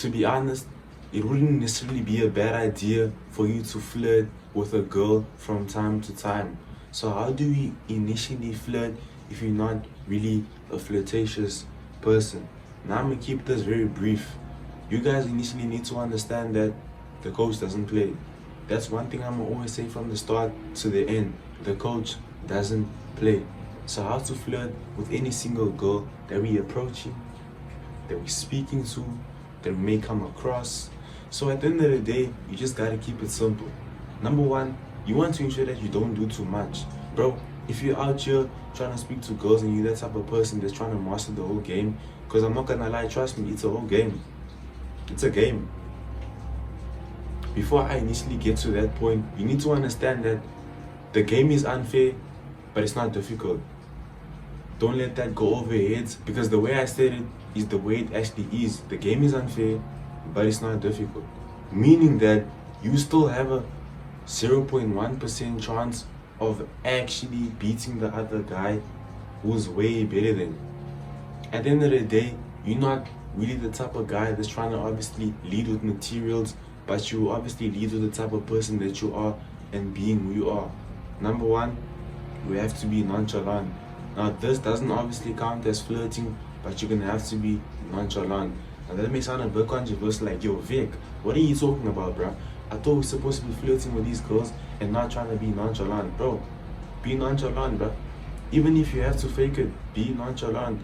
to be honest, it wouldn't necessarily be a bad idea for you to flirt with a girl from time to time. So how do we initially flirt if you're not really a flirtatious person? Now I'm gonna keep this very brief. You guys initially need to understand that the coach doesn't play. That's one thing I'm gonna always say from the start to the end. The coach doesn't play. So how to flirt with any single girl that we approaching, that we're speaking to, that we may come across. So at the end of the day, you just gotta keep it simple. Number one, you want to ensure that you don't do too much. Bro, if you're out here trying to speak to girls and you're that type of person that's trying to master the whole game, because I'm not gonna lie, trust me, it's a whole game. It's a game. Before I initially get to that point, you need to understand that the game is unfair, but it's not difficult. Don't let that go over your heads, because the way I said it is the way it actually is. The game is unfair, but it's not difficult. Meaning that you still have a 0.1% chance of actually beating the other guy who's way better than you. At the end of the day, you're not really the type of guy that's trying to obviously lead with materials, but you obviously lead with the type of person that you are and being who you are. Number one, you have to be nonchalant. Now this doesn't obviously count as flirting, but you're gonna have to be nonchalant. Now that may sound a bit controversial, like, yo Vic, what are you talking about, bro? I thought we're supposed to be flirting with these girls and not trying to be nonchalant. Bro, be nonchalant, bro. Even if you have to fake it, be nonchalant.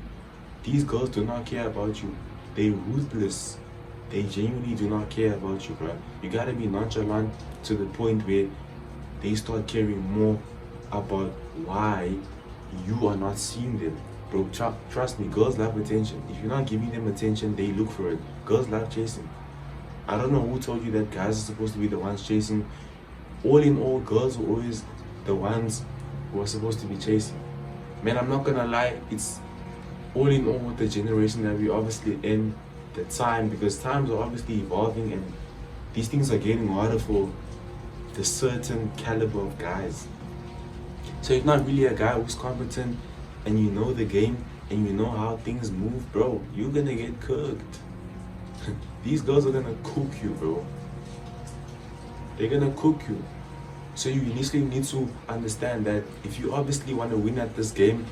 These girls do not care about you. They're ruthless. They genuinely do not care about you, bro. You gotta be nonchalant to the point where they start caring more about why you are not seeing them. Bro, trust me, girls love attention. If you're not giving them attention, they look for it. Girls love chasing. I don't know who told you that guys are supposed to be the ones chasing. All in all, girls are always the ones who are supposed to be chasing. Man, I'm not gonna lie, it's all in all with the generation that we obviously in, the time, because times are obviously evolving and these things are getting harder for the certain caliber of guys. So if not really a guy who's competent and you know the game and you know how things move, bro, you're gonna get cooked. These girls are gonna cook you, bro. They're gonna cook you. So you initially need to understand that if you obviously want to win at this game,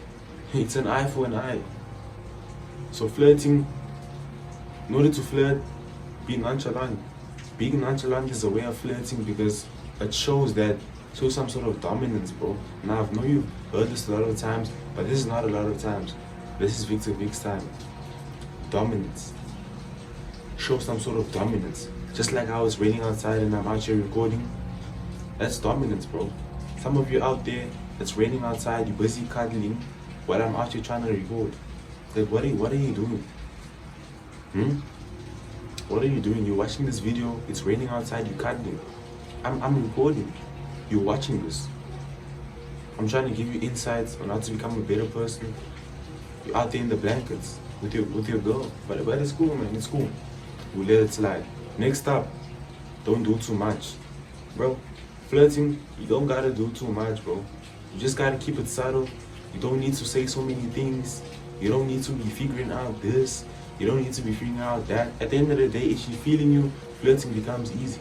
it's an eye for an eye. So flirting, in order to flirt, be nonchalant. Being nonchalant is a way of flirting because it shows some sort of dominance, bro. Now I know you've heard this a lot of times, but this is not a lot of times. This is Vick's time. Dominance. Show some sort of dominance. Just like how it's raining outside and I'm out here recording. That's dominance, bro. Some of you out there, it's raining outside, you're busy cuddling while I'm out here trying to record. Like, what are you doing? What are you doing? You're watching this video, it's raining outside, you're cuddling. I'm recording. You're watching this. I'm trying to give you insights on how to become a better person. You're out there in the blankets with your girl. But it's cool, man, it's cool. We'll let it slide. Next up, don't do too much. Bro, flirting, you don't gotta do too much, bro. You just gotta keep it subtle. You don't need to say so many things. You don't need to be figuring out this. You don't need to be figuring out that. At the end of the day, if she's feeling you, flirting becomes easy.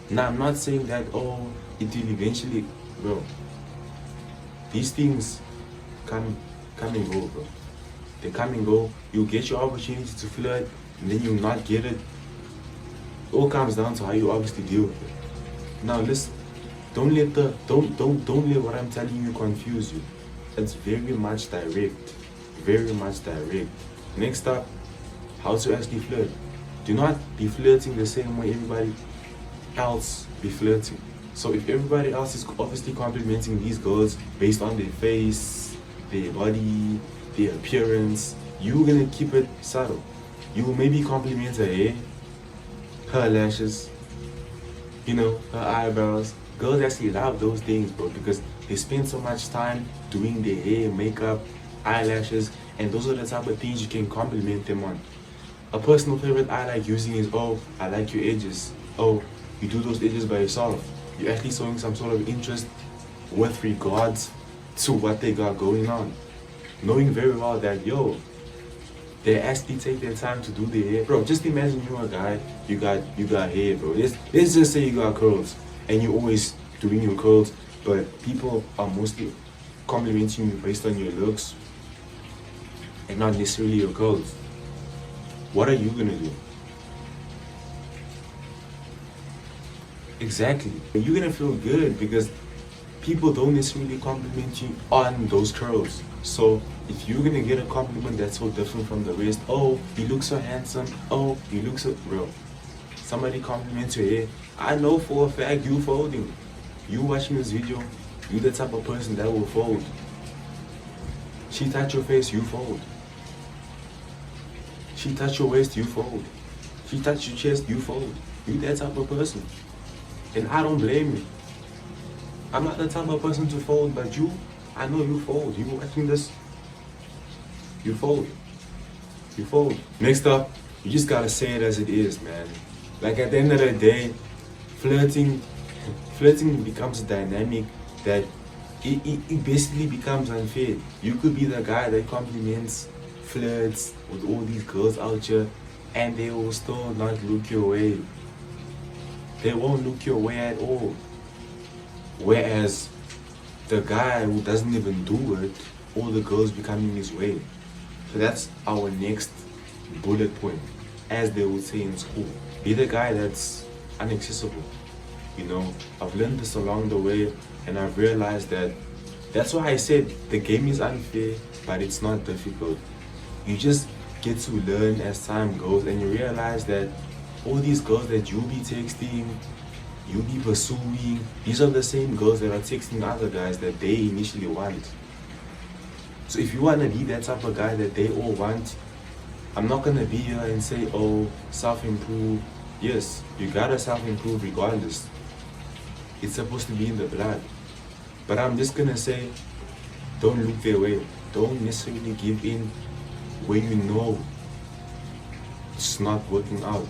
Now, I'm not saying that, it will eventually, bro. These things come and go, bro. They come and go. You'll get your opportunity to flirt, and then you'll not get it. It all comes down to how you obviously deal with it. Now, listen. Don't let what I'm telling you confuse you. It's very much direct. Very much direct. Next up, how to actually flirt. Do not be flirting the same way everybody else be flirting. So if everybody else is obviously complimenting these girls based on their face, their body, their appearance, you're gonna keep it subtle. You will maybe compliment her hair, her lashes, her eyebrows. Girls actually love those things, bro, because they spend so much time doing their hair, makeup, eyelashes, and those are the type of things you can compliment them on. A personal favorite I like using is, oh, I like your edges. Oh, you do those edges by yourself. You're actually showing some sort of interest with regards to what they got going on. Knowing very well that, yo, They actually take their time to do their hair. Bro, just imagine you're a guy, you got hair, bro. Let's just say you got curls and you're always doing your curls, but people are mostly complimenting you based on your looks and not necessarily your curls. What are you gonna do? Exactly. You're gonna feel good because people don't necessarily compliment you on those curls. So if you're gonna get a compliment that's so different from the rest, oh, you look so handsome, oh, you look so real. Somebody compliments your hair, I know for a fact you folding. You watching this video, you the type of person that will fold. She touch your face, you fold. She touch your waist, you fold. She touch your chest, you fold. You that type of person. And I don't blame you. I'm not the type of person to fold, but you, I know you fold. You watching this, you fold. You fold. Next up, you just gotta say it as it is, man. Like at the end of the day, flirting becomes a dynamic that it basically becomes unfair. You could be the guy that compliments, flirts with all these girls out here, and they will still not look your way. They won't look your way at all. Whereas the guy who doesn't even do it, all the girls becoming his way. So that's our next bullet point, as they would say in school. Be the guy that's inaccessible. You know, I've learned this along the way, and I've realized that that's why I said the game is unfair, but it's not difficult. You just get to learn as time goes, and you realize that all these girls that you'll be texting, you'll be pursuing, these are the same girls that are texting other guys that they initially want. So if you want to be that type of guy that they all want, I'm not going to be here and say, oh, self-improve. Yes, you gotta self-improve regardless. It's supposed to be in the blood. But I'm just going to say, don't look their way. Don't necessarily give in where you know it's not working out.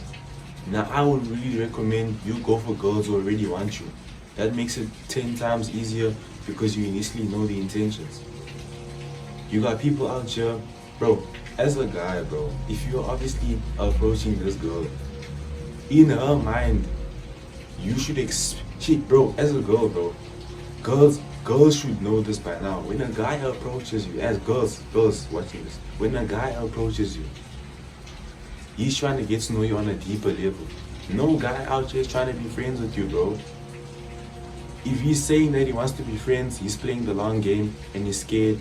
Now, I would really recommend you go for girls who already want you. That makes it 10 times easier because you initially know the intentions. You got people out here, bro, as a guy, bro, if you're obviously approaching this girl, in her mind, you should bro, as a girl, bro, girls should know this by now. When a guy approaches you, as girls watching this, when a guy approaches you, he's trying to get to know you on a deeper level. No guy out here is trying to be friends with you, bro. If he's saying that he wants to be friends, he's playing the long game and he's scared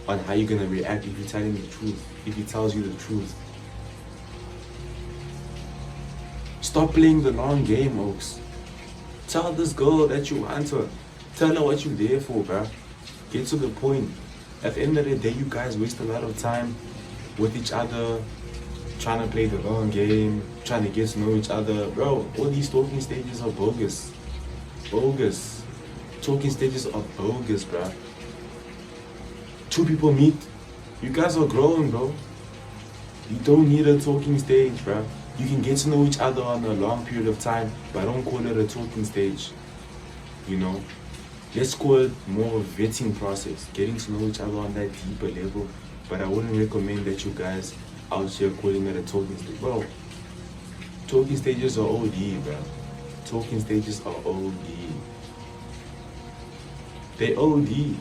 on how you're gonna react if you tell him the truth, if he tells you the truth. Stop playing the long game, Oaks. Tell this girl that you want her. Tell her what you're there for, bro. Get to the point. At the end of the day, you guys waste a lot of time with each other, trying to play the long game, trying to get to know each other. Bro, all these talking stages are bogus. Bogus. Talking stages are bogus, bro. Two people meet. You guys are growing, bro. You don't need a talking stage, bro. You can get to know each other on a long period of time, but don't call it a talking stage. You know? Let's call it more of a vetting process, getting to know each other on that deeper level. But I wouldn't recommend that you guys out here calling it a talking stage. Bro, talking stages are OD, bro. Talking stages are OD. They OD.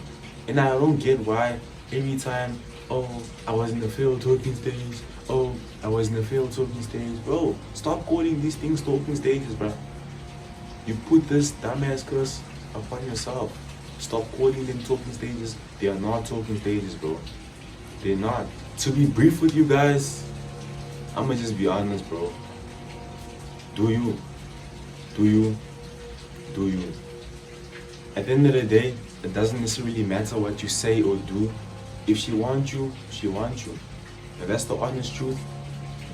And I don't get why every time, oh, I was in the failed talking stage. Oh, I was in the failed talking stage. Bro, stop calling these things talking stages, bro. You put this dumbass curse upon yourself. Stop calling them talking stages. They are not talking stages, bro. They're not. To be brief with you guys, I'ma just be honest, bro. Do you? Do you? Do you? At the end of the day, it doesn't necessarily matter what you say or do. If she wants you, she wants you. And that's the honest truth.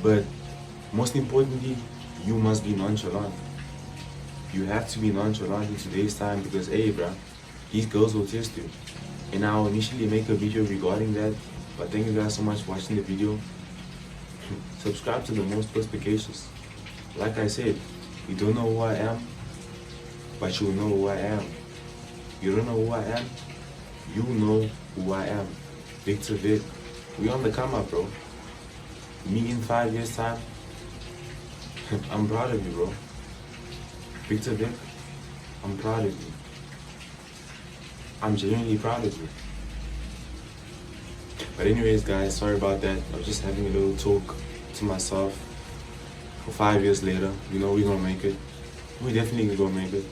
But most importantly, you must be nonchalant. You have to be nonchalant in today's time because, hey, bro, these girls will test you. And I'll initially make a video regarding that. But thank you guys so much for watching the video. Subscribe to the most notifications. Like I said, you don't know who I am, but you'll know who I am. You don't know who I am, you know who I am. Vick. We on the come up, bro. me in 5 years' time, I'm proud of you, bro. Victor Vick, I'm proud of you. I'm genuinely proud of you. But anyways, guys, sorry about that. I was just having a little talk to myself. For 5 years later, you know, we're gonna make it. We definitely gonna make it.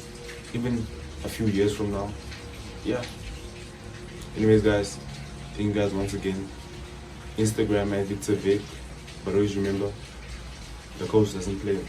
Even a few years from now. Yeah. Anyways, guys, thank you guys once again. Instagram at Victor Vick. But always remember, the coach doesn't play.